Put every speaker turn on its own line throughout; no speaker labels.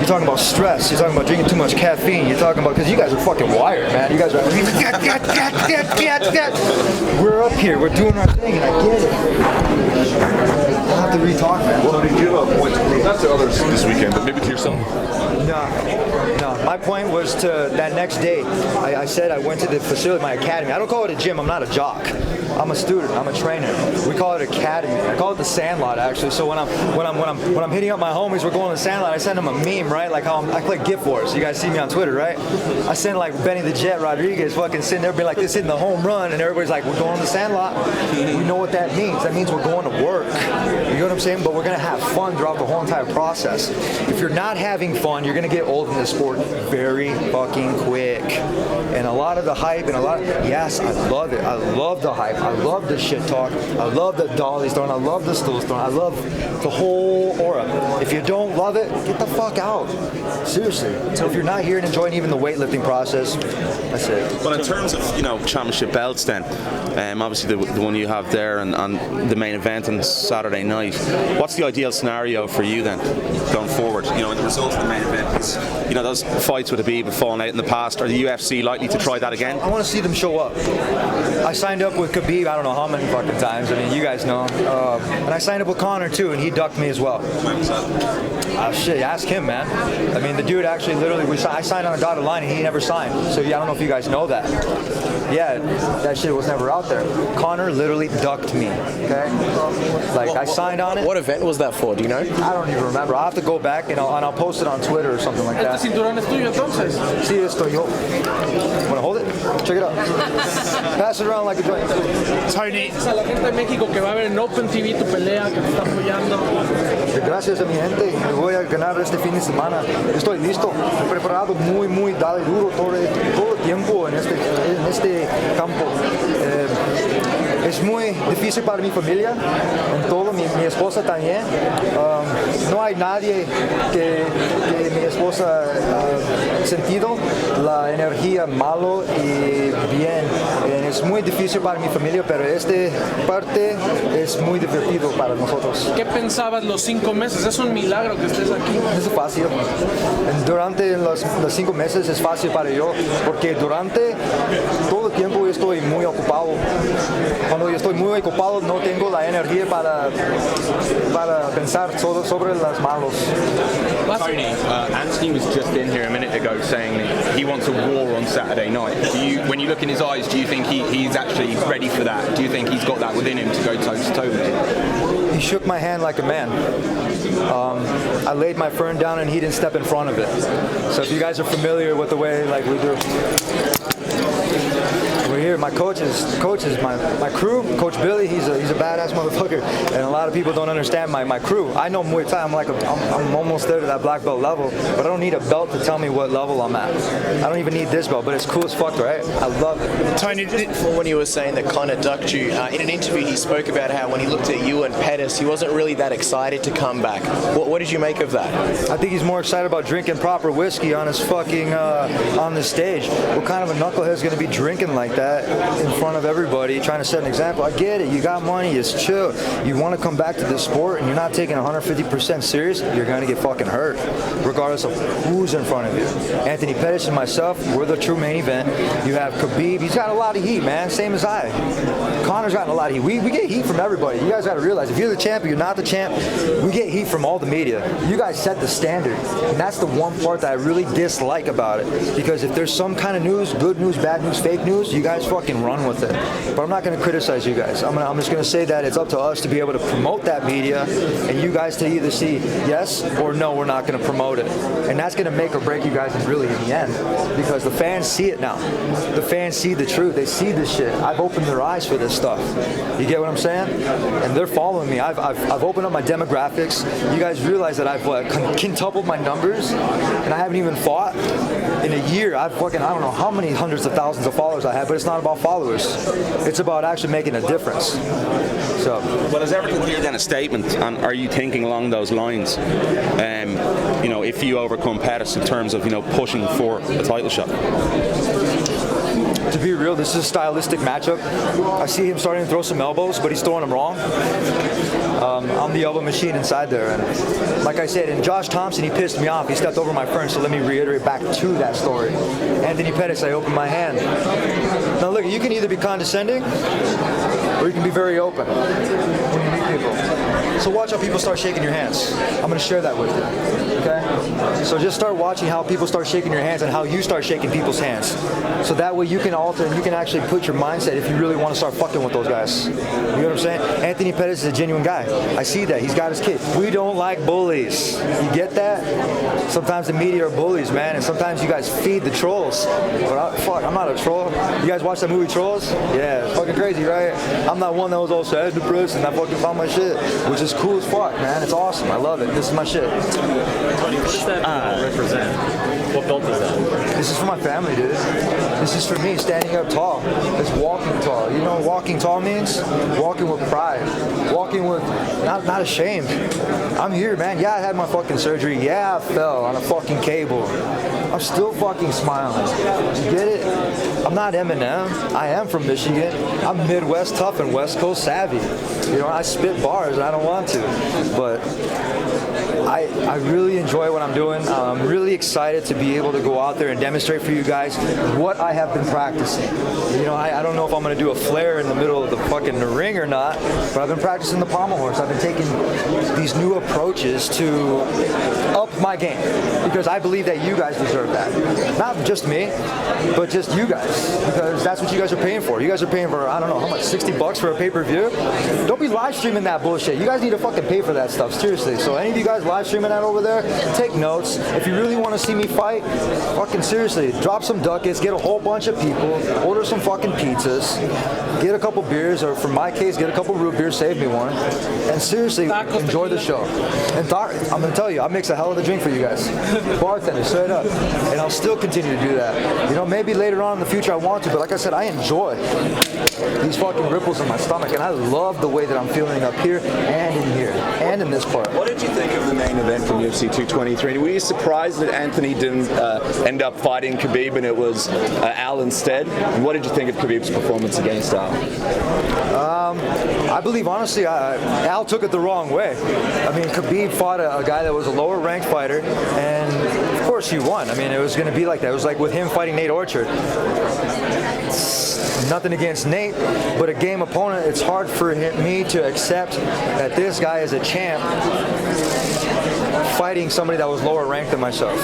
talking about stress. You're talking about drinking too much caffeine. You're talking about, because you guys are fucking wired, man. You guys are, we're up here, we're doing our thing, and I get it. I'll have to re-talk, man.
Well, did you have a point, not to others this weekend, but maybe to yourself?
No. My point was to that next day. I said I went to the facility, my academy. I don't call it a gym. I'm not a jock. I'm a student. I'm a trainer. We call it academy. I call it the Sandlot, actually. So when I'm hitting up my homies, we're going to the Sandlot. I send them a meme, right? Like how I play Gift Wars. You guys see me on Twitter, right? I send like Benny the Jet Rodriguez fucking sitting there being like this, hitting the home run, and everybody's like, we're going to the Sandlot. We know what that means. That means we're going to work. You know what I'm saying? But we're gonna have fun throughout the whole entire process. If you're not having fun, you're gonna get old in this sport very fucking quick. And a lot of the hype and yes, I love it. I love the hype. I love the shit talk. I love the dollies throwing. I love the stools throwing. I love the whole aura. If you don't love it, get the fuck out. Seriously. So if you're not here and enjoying even the weightlifting process, that's it.
Well, in terms of, championship belts then, obviously the one you have there and the main event on Saturday night, what's the ideal scenario for you then, going forward? In the result of the main event is, those fights with Khabib have fallen out in the past. Are the UFC likely to try that again?
I want to see them show up. I signed up with Khabib, I don't know how many fucking times. I mean, you guys know. And I signed up with Conor too, and he ducked me as well. Shit, ask him, man. I mean, the dude actually literally, I signed on a dotted line and he never signed. So yeah, I don't know if you guys know that. Yeah, that shit was never out there. Conor literally ducked me, okay? Like, I signed on it.
What event was that for, do you know?
I don't even remember. I'll have to go back and I'll post it on Twitter or something like that.
¿Este cinturón es tuyo entonces?
Sí, esto yo. Wanna hold it? Check it out. Pass it around like a joint.
Tony. A la gente de México que va a ver en Open TV tu pelea, que te está apoyando.
Gracias a mi gente, me voy a ganar este fin de semana. Estoy listo, he preparado muy, dale duro todo el tiempo en este campo. Es muy difícil para mi familia, en todo, mi esposa también. No hay nadie que mi esposa sentido la energía malo y bien. Es muy difícil para mi familia, pero esta parte es muy divertido para nosotros.
¿Qué pensabas los 5 meses? Es un milagro que estés aquí.
Es fácil. Durante los 5 meses es fácil para yo, porque durante todo el tiempo estoy muy ocupado. Cuando yo estoy muy ocupado no tengo la energía para pensar sobre los malos.
Tony, Anthony was just in here a minute ago saying that he wants a war on Saturday night. When you look in his eyes, do you think he's actually ready for that? Do you think he's got that within him to go toe-to-toe with it?
He shook my hand like a man. I laid my fern down and he didn't step in front of it. So if you guys are familiar with the way like we do. We're here. My coaches, my crew. Coach Billy, he's a badass motherfucker, and a lot of people don't understand my crew. I know Muay Thai. I'm almost there to that black belt level, but I don't need a belt to tell me what level I'm at. I don't even need this belt, but it's cool as fuck, right? I love it.
Tony, when you were saying that Conor ducked you, in an interview he spoke about how when he looked at you and Pettis, he wasn't really that excited to come back. What did you make of that?
I think he's more excited about drinking proper whiskey on his fucking on the stage. What kind of a knucklehead is going to be drinking like that in front of everybody, trying to set an example? I get it. You got money. It's chill. You want to come back to this sport and you're not taking 150% serious, you're going to get fucking hurt, regardless of who's in front of you. Anthony Pettis and myself, we're the true main event. You have Khabib. He's got a lot of heat, man. Same as I. Conor's gotten a lot of heat. We get heat from everybody. You guys got to realize, if you're the champ or you're not the champ, we get heat from all the media. You guys set the standard. And that's the one part that I really dislike about it. Because if there's some kind of news, good news, bad news, fake news, you guys fucking run with it. But I'm not going to criticize you guys. I'm just going to say that it's up to us to be able to promote that media, and you guys to either see yes or no, we're not going to promote it. And that's going to make or break you guys really in the end, because the fans see it now. The fans see the truth. They see this shit. I've opened their eyes for this stuff. You get what I'm saying? And they're following me. I've opened up my demographics. You guys realize that I've quintupled my numbers, and I haven't even fought in a year. I don't know how many hundreds of thousands of followers I have, but it's not about followers. It's about actually making a difference. So,
well, is everything here then a statement, and are you thinking along those lines? If you overcome Pettis in terms of pushing for a title shot.
To be real, this is a stylistic matchup. I see him starting to throw some elbows, but he's throwing them wrong. I'm the elbow machine inside there. And like I said, and Josh Thompson, he pissed me off. He stepped over my friend, so let me reiterate back to that story. Anthony Pettis, I opened my hand. Now look, you can either be condescending or you can be very open when you meet people. So watch how people start shaking your hands. I'm going to share that with you, okay? So just start watching how people start shaking your hands and how you start shaking people's hands. So that way you can alter and you can actually put your mindset if you really want to start fucking with those guys. You know what I'm saying? Anthony Pettis is a genuine guy. I see that. He's got his kid. We don't like bullies. You get that? Sometimes the media are bullies, man, and sometimes you guys feed the trolls. But I'm not a troll. You guys watch that movie Trolls? Yeah, it's fucking crazy, right? I'm not one that was all sad, depressed, and I fucking found my shit, which is cool as fuck, man. It's awesome. I love it. This is my shit.
Tony, what does that represent? What belt is that?
This is for my family, dude. This is for me, standing up tall. It's walking tall. You know what walking tall means? Walking with pride. Walking with, not ashamed. I'm here, man. Yeah, I had my fucking surgery. Yeah, I fell on a fucking cable. I'm still fucking smiling. You get it? I'm not Eminem. I am from Michigan. I'm Midwest tough and West Coast savvy. You know, I spit bars and I don't want to. But I really enjoy what I'm doing. I'm really excited to be able to go out there and demonstrate for you guys what I have been practicing. You know, I don't know if I'm going to do a flare in the middle of the fucking ring or not, but I've been practicing the pommel horse. I've been taking these new approaches to up my game because I believe that you guys deserve that. Not just me, but just you guys, because that's what you guys are paying for. You guys are paying for, I don't know, how much, $60 for a pay-per-view? Don't be live streaming that bullshit. You guys need to fucking pay for that stuff, seriously. So any of you guys live streaming that over there, take notes. If you really want to see me fight, fucking seriously, drop some ducats, get a whole bunch of people, order some fucking pizzas, get a couple beers, or for my case, get a couple root beers, save me one, and seriously, enjoy the show. And I'm going to tell you, I mix a hell of a drink for you guys. Bartender, straight up. And I'll still continue to do that. You know, maybe later on in the future I want to, but like I said, I enjoy these fucking ripples in my stomach, and I love the way that I'm feeling up here and in here and in this part.
What did you think of the main event from UFC 223? Were you surprised that Anthony didn't end up fighting Khabib and it was Al instead? And what did you think of Khabib's performance against Al?
I believe, honestly, Al took it the wrong way. I mean, Khabib fought a guy that was a lower ranked fighter, and of course he won. I mean, it was going to be like that. It was like with him fighting Nate Orchard. Nothing against Nate, but a game opponent, it's hard for me to accept that this guy is a champ fighting somebody that was lower ranked than myself.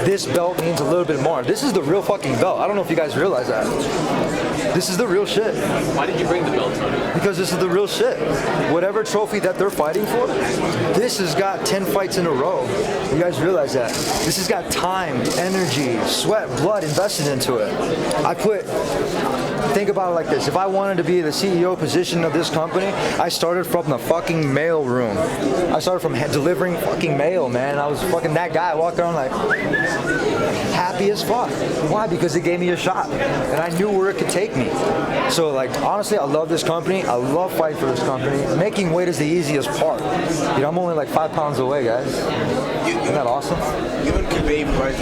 This belt means a little bit more. This is the real fucking belt. I don't know if you guys realize that. This is the real shit.
Why did you bring the belt?
Because this is the real shit. Whatever trophy that they're fighting for, this has got 10 fights in a row. You guys realize that? This has got time, energy, sweat, blood invested into it. Think about it like this. If I wanted to be the CEO position of this company, I started from the fucking mail room. I started from delivering fucking mail, man. I was fucking that guy. I walked around like happy as fuck. Why? Because it gave me a shot. And I knew where it could take me. So like, honestly, I love this company. I love fighting for this company. Making weight is the easiest part. You know, I'm only like 5 pounds away, guys. Isn't that awesome?
You and Khabib both